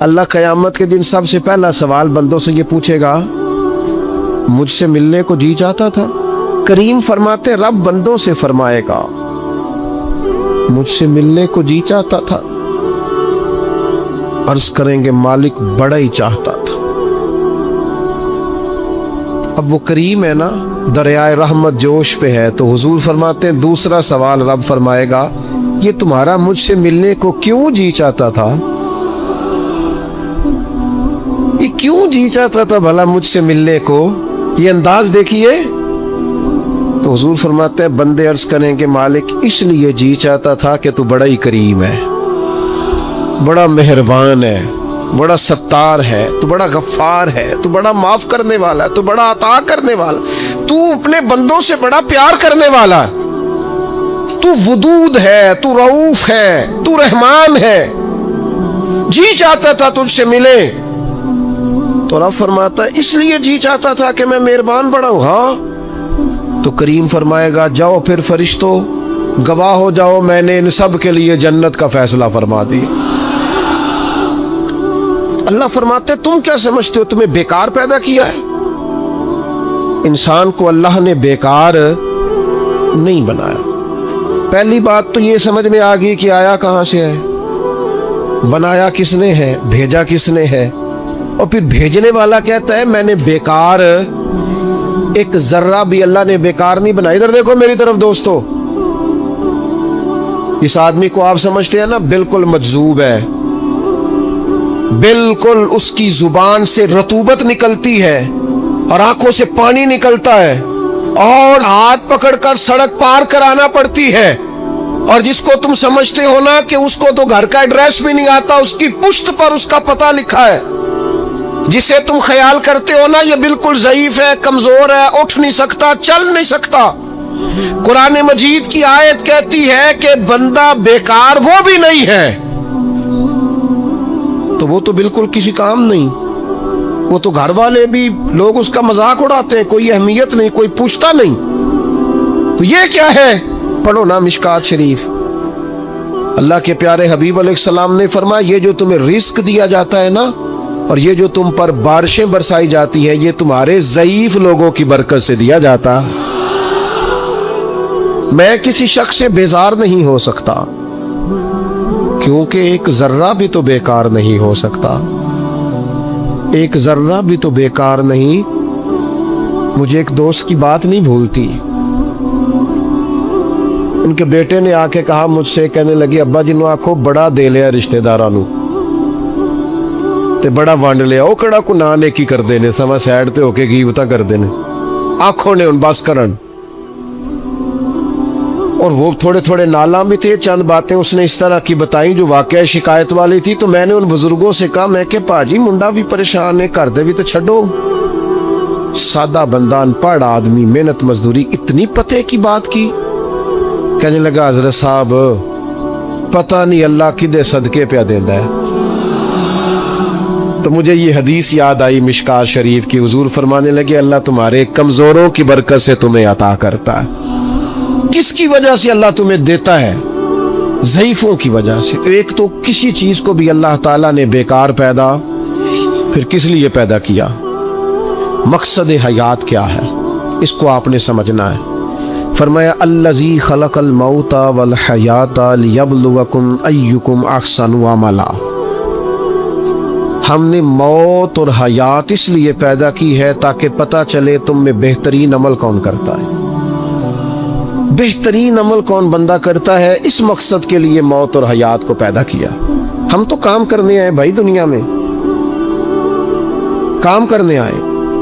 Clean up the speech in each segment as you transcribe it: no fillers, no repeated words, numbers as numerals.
اللہ قیامت کے دن سب سے پہلا سوال بندوں سے یہ پوچھے گا مجھ سے ملنے کو جی چاہتا تھا؟ کریم فرماتے رب بندوں سے فرمائے گا مجھ سے ملنے کو جی چاہتا تھا؟ عرض کریں گے مالک بڑا ہی چاہتا تھا۔ اب وہ کریم ہے نا، دریائے رحمت جوش پہ ہے، تو حضور فرماتے ہیں دوسرا سوال رب فرمائے گا یہ تمہارا مجھ سے ملنے کو کیوں جی چاہتا تھا؟ یہ کیوں جی چاہتا تھا بھلا مجھ سے ملنے کو؟ یہ انداز دیکھیے۔ تو حضور فرماتے ہیں بندے عرض کریں کہ مالک اس لیے جی چاہتا تھا کہ تو بڑا ہی کریم ہے، بڑا مہربان ہے، بڑا ستار ہے، تو بڑا غفار ہے، تو بڑا معاف کرنے والا ہے، تو بڑا عطا کرنے والا، تو اپنے بندوں سے بڑا پیار کرنے والا، تو ودود ہے، تو رؤوف ہے، تو رحمان ہے، جی چاہتا تھا تجھ سے ملے۔ تو رب فرماتا ہے اس لیے جی چاہتا تھا کہ میں مہربان بڑا ہوں؟ ہاں۔ تو کریم فرمائے گا جاؤ پھر فرشتوں گواہ ہو جاؤ، میں نے ان سب کے لیے جنت کا فیصلہ فرما دی۔ اللہ فرماتے تم کیا سمجھتے ہو تمہیں بیکار پیدا کیا ہے؟ انسان کو اللہ نے بیکار نہیں بنایا۔ پہلی بات تو یہ سمجھ میں آ گئی کہ آیا کہاں سے ہے، بنایا کس نے ہے، بھیجا کس نے ہے، اور پھر بھیجنے والا کہتا ہے میں نے بیکار، ایک ذرہ بھی اللہ نے بیکار نہیں بنایا۔ ادھر دیکھو میری طرف دوستو، اس آدمی کو آپ سمجھتے ہیں نا بالکل مجذوب ہے، بالکل اس کی زبان سے رطوبت نکلتی ہے اور آنکھوں سے پانی نکلتا ہے اور ہاتھ پکڑ کر سڑک پار کرانا پڑتی ہے، اور جس کو تم سمجھتے ہو نا کہ اس کو تو گھر کا ایڈریس بھی نہیں آتا، اس کی پشت پر اس کا پتہ لکھا ہے، جسے تم خیال کرتے ہو نا یہ بالکل ضعیف ہے، کمزور ہے، اٹھ نہیں سکتا، چل نہیں سکتا، قرآن مجید کی آیت کہتی ہے کہ بندہ بیکار وہ بھی نہیں ہے، تو وہ تو بالکل کسی کام نہیں، وہ تو گھر والے بھی لوگ اس کا مذاق اڑاتے ہیں، کوئی اہمیت نہیں، کوئی پوچھتا نہیں۔ تو یہ کیا ہے؟ پڑھو نا مشکات شریف، اللہ کے پیارے حبیب علیہ السلام نے فرمایا یہ جو تمہیں رزق دیا جاتا ہے نا، اور یہ جو تم پر بارشیں برسائی جاتی ہے، یہ تمہارے ضعیف لوگوں کی برکت سے دیا جاتا۔ میں کسی شخص سے بیزار نہیں ہو سکتا کیونکہ ایک ذرہ بھی تو بیکار نہیں ہو سکتا، ایک ذرہ بھی تو بیکار نہیں۔ مجھے ایک دوست کی بات نہیں بھولتی، ان کے بیٹے نے آ کے کہا مجھ سے، کہنے لگی ابا جنوں آکھو بڑا دے لیا رشتہ دارانو تے بڑا وانڈ لیا، او کڑا کو نہ نیکی کر دینے سما سیڈ تے ہو کے غیبتاں کر دینے، آنکھوں نے ان بس کرن۔ اور وہ تھوڑے تھوڑے نالاں بھی تھے، چند باتیں اس نے اس طرح کی بتائیں جو واقعہ شکایت والی تھی، تو میں نے ان بزرگوں سے کہا میں کہ پاجی منڈا بھی پریشان ہے، کر دے بھی تو چھڑو، سادہ بندہ انپڑھ آدمی محنت مزدوری، اتنی پتے کی بات کی؟ کہنے لگا حضرت صاحب پتہ نہیں اللہ کدے صدقے پہ دیندا ہے۔ تو مجھے یہ حدیث یاد آئی مشکات شریف کی، حضور فرمانے لگے اللہ تمہارے کمزوروں کی برکت سے تمہیں عطا کرتا ہے۔ کس کی وجہ سے اللہ تمہیں دیتا ہے؟ ضعیفوں کی وجہ سے۔ ایک تو کسی چیز کو بھی اللہ تعالیٰ نے بیکار پیدا پھر کس لیے پیدا کیا؟ مقصد حیات کیا ہے اس کو آپ نے سمجھنا ہے۔ فرمایا الذی خلق الموت والحیات لیبلوکم ایکم احسن عملا، ہم نے موت اور حیات اس لیے پیدا کی ہے تاکہ پتہ چلے تم میں بہترین عمل کون کرتا ہے، بہترین عمل کون بندہ کرتا ہے۔ اس مقصد کے لیے موت اور حیات کو پیدا کیا۔ ہم تو کام کرنے آئے بھائی، دنیا میں کام کرنے آئے۔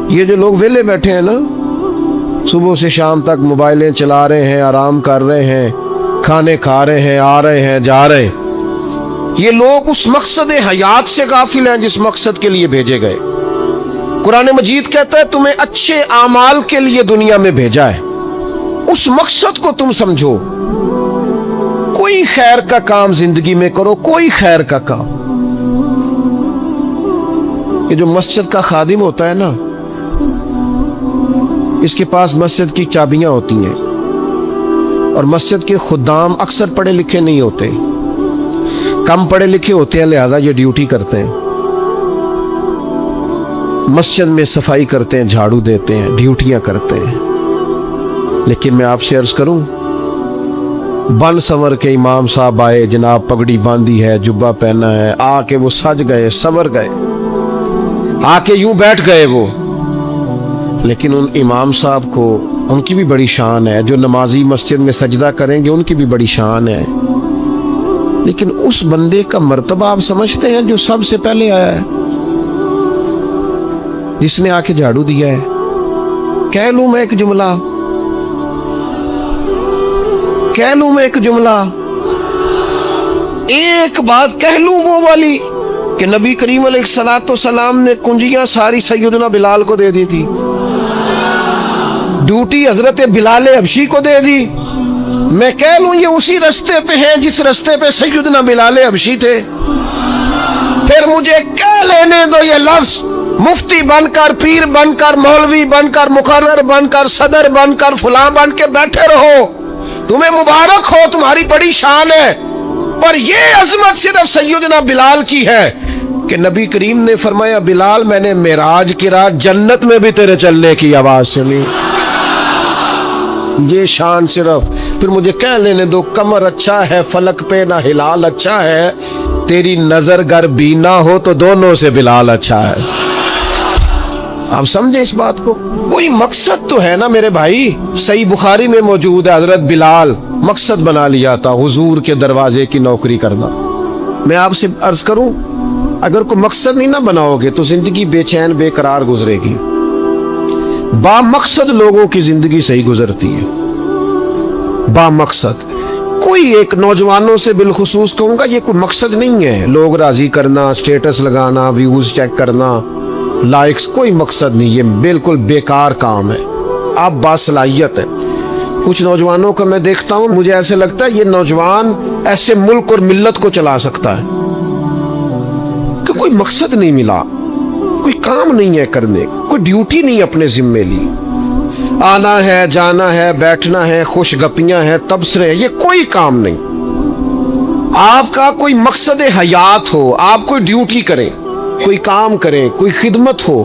یہ جو لوگ ویلے بیٹھے ہیں نا، صبح سے شام تک موبائلیں چلا رہے ہیں، آرام کر رہے ہیں، کھانے کھا رہے ہیں، آ رہے ہیں جا رہے ہیں، یہ لوگ اس مقصد حیات سے غافل ہیں جس مقصد کے لیے بھیجے گئے۔ قرآن مجید کہتا ہے تمہیں اچھے اعمال کے لیے دنیا میں بھیجا ہے، اس مقصد کو تم سمجھو، کوئی خیر کا کام زندگی میں کرو، کوئی خیر کا کام۔ یہ جو مسجد کا خادم ہوتا ہے نا، اس کے پاس مسجد کی چابیاں ہوتی ہیں، اور مسجد کے خدام اکثر پڑھے لکھے نہیں ہوتے، کم پڑھے لکھے ہوتے ہیں، لہذا یہ ڈیوٹی کرتے ہیں۔ مسجد میں صفائی کرتے ہیں, جھاڑو دیتے ہیں, ڈیوٹیاں کرتے ہیں, لیکن میں آپ سے عرض کروں, بن سنور کے امام صاحب آئے, جناب پگڑی باندھی ہے, جبہ پہنا ہے, آ کے وہ سج گئے, سنور گئے, آ کے یوں بیٹھ گئے وہ, لیکن ان امام صاحب کو ان کی بھی بڑی شان ہے, جو نمازی مسجد میں سجدہ کریں گے ان کی بھی بڑی شان ہے, لیکن اس بندے کا مرتبہ آپ سمجھتے ہیں جو سب سے پہلے آیا ہے, جس نے آ کے جھاڑو دیا ہے. کہہ لوں میں ایک جملہ, کہہ لوں میں ایک جملہ, ایک بات کہہ لوں وہ والی کہ نبی کریم علیہ الصلوۃ والسلام نے کنجیاں ساری سیدنا بلال کو دے دی تھی, ڈیوٹی حضرت بلال حبشی کو دے دی. میں کہہ لوں یہ اسی رستے پہ ہیں جس رستے پہ سیدنا بلال حبشی تھے. پھر مجھے کہہ لینے دو یہ لفظ, مفتی بن کر, پیر بن کر, مولوی بن کر, مقرر بن کر, صدر بن کر, فلاں بن کے بیٹھے رہو, تمہیں مبارک ہو, تمہاری بڑی شان ہے, پر یہ عظمت صرف سیدنا بلال کی ہے کہ نبی کریم نے فرمایا بلال میں نے معراج کی رات جنت میں بھی تیرے چلنے کی آواز سنی. یہ شان صرف. پھر مجھے کہہ لینے دو قمر اچھا ہے فلک پہ نہ ہلال اچھا ہے, تیری نظر گر بینا ہو تو دونوں سے بلال اچھا ہے. آپ سمجھیں اس بات کو, کوئی مقصد تو ہے نا میرے بھائی. صحیح بخاری میں موجود ہے حضرت بلال مقصد بنا لیا تھا حضور کے دروازے کی نوکری کرنا. میں آپ سے عرض کروں, اگر کوئی مقصد نہیں نہ بناؤ گے تو زندگی بے چین بے قرار گزرے گی. با مقصد لوگوں کی زندگی صحیح گزرتی ہے, با مقصد. کوئی ایک نوجوانوں سے بالخصوص کہوں گا یہ کوئی مقصد نہیں ہے, لوگ راضی کرنا, سٹیٹس لگانا, ویوز چیک کرنا, لائکس, کوئی مقصد نہیں. یہ بالکل بیکار کام ہے. آپ باصلاحیت ہیں. کچھ نوجوانوں کا میں دیکھتا ہوں, مجھے ایسے لگتا ہے یہ نوجوان ایسے ملک اور ملت کو چلا سکتا ہے کہ کوئی مقصد نہیں ملا, کوئی کام نہیں ہے کرنے, کوئی ڈیوٹی نہیں اپنے ذمے لی. آنا ہے, جانا ہے, بیٹھنا ہے, خوش گپیاں ہیں, تبصرے ہیں, یہ کوئی کام نہیں. آپ کا کوئی مقصد حیات ہو, آپ کوئی ڈیوٹی کریں, کوئی کام کریں, کوئی خدمت ہو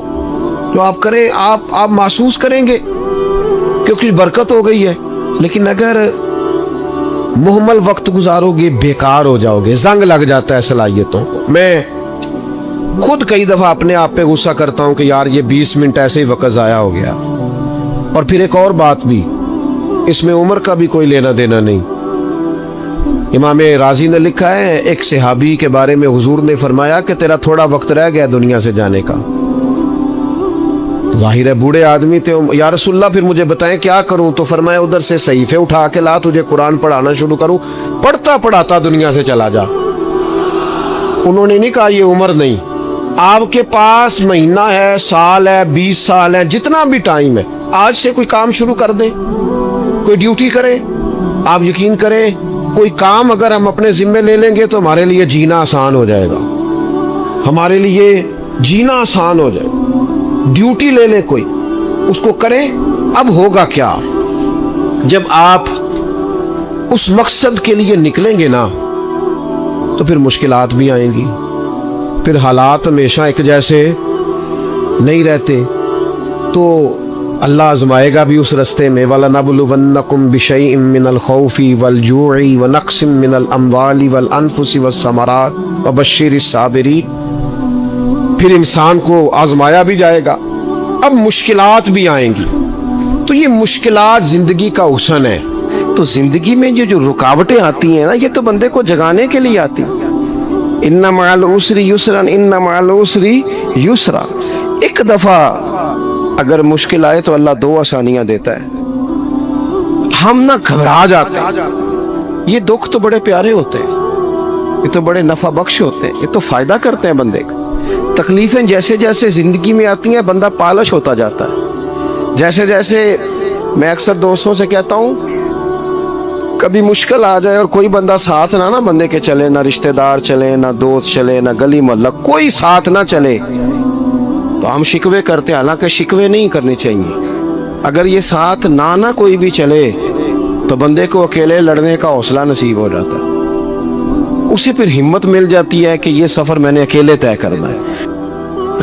جو آپ کریں, آپ محسوس کریں گے کہ کچھ برکت ہو گئی ہے. لیکن اگر محمل وقت گزارو گے بیکار ہو جاؤ گے, زنگ لگ جاتا ہے صلاحیتوں کو. میں خود کئی دفعہ اپنے آپ پہ غصہ کرتا ہوں کہ یار یہ 20 منٹ ایسے ہی وقت ضائع ہو گیا. اور پھر ایک اور بات بھی, اس میں عمر کا بھی کوئی لینا دینا نہیں. امام رازی نے لکھا ہے ایک صحابی کے بارے میں حضور نے فرمایا کہ تیرا تھوڑا وقت رہ گیا دنیا سے جانے کا. ظاہر ہے بوڑھے آدمی تھے, یا رسول اللہ پھر مجھے بتائیں کیا کروں؟ تو فرمایا ادھر سے صحیفے اٹھا کے لا, تجھے قرآن پڑھانا شروع کروں, پڑھتا پڑھاتا دنیا سے چلا جا. انہوں نے نہیں کہا یہ عمر نہیں, آپ کے پاس مہینہ ہے, سال ہے, 20 سال ہے, جتنا بھی ٹائم ہے, آج سے کوئی کام شروع کر دیں, کوئی ڈیوٹی کریں. آپ یقین کریں کوئی کام اگر ہم اپنے ذمے لے لیں گے تو ہمارے لیے جینا آسان ہو جائے گا, ہمارے لیے جینا آسان ہو جائے گا. ڈیوٹی لے لیں کوئی, اس کو کریں. اب ہوگا کیا جب آپ اس مقصد کے لیے نکلیں گے نا, تو پھر مشکلات بھی آئیں گی, پھر حالات ہمیشہ ایک جیسے نہیں رہتے, تو اللہ آزمائے گا بھی اس رستے میں. وَلَنَبْلُوَنَّكُمْ بِشَيْءٍ مِّنَ الْخَوْفِ وَالْجُوعِ وَنَقْصٍ مِّنَ الْأَمْوَالِ وَالْأَنفُسِ وَالثَّمَرَاتِ وَبَشِّرِ الصَّابِرِينَ. پھر انسان کو آزمایا بھی جائے گا, اب مشکلات بھی آئیں گی. تو یہ مشکلات زندگی کا حسن ہے. تو زندگی میں جو رکاوٹیں آتی ہیں نا, یہ تو بندے کو جگانے کے لیے آتی. اِنَّ مَعَ الْعُسْرِ يُسْرًا اِنَّ مَعَ الْعُسْرِ يُسْرًا. ایک دفعہ اگر مشکل آئے تو اللہ 2 آسانیاں دیتا ہے. ہم نہ گھبرا جاتے ہیں. یہ دکھ تو بڑے پیارے ہوتے ہیں, یہ تو بڑے نفع بخش ہوتے ہیں, یہ تو فائدہ کرتے ہیں بندے کا. تکلیفیں جیسے جیسے زندگی میں آتی ہیں بندہ پالش ہوتا جاتا ہے. جیسے جیسے میں اکثر دوستوں سے کہتا ہوں, کبھی مشکل آ جائے اور کوئی بندہ ساتھ نہ بندے کے چلے, نہ رشتہ دار چلے, نہ دوست چلے, نہ گلی محلہ, کوئی ساتھ نہ چلے, تو ہم شکوے کرتے ہیں. حالانکہ شکوے نہیں کرنے چاہیے. اگر یہ ساتھ نہ کوئی بھی چلے تو بندے کو اکیلے لڑنے کا حوصلہ نصیب ہو جاتا ہے, اسے پھر ہمت مل جاتی ہے کہ یہ سفر میں نے اکیلے طے کرنا ہے.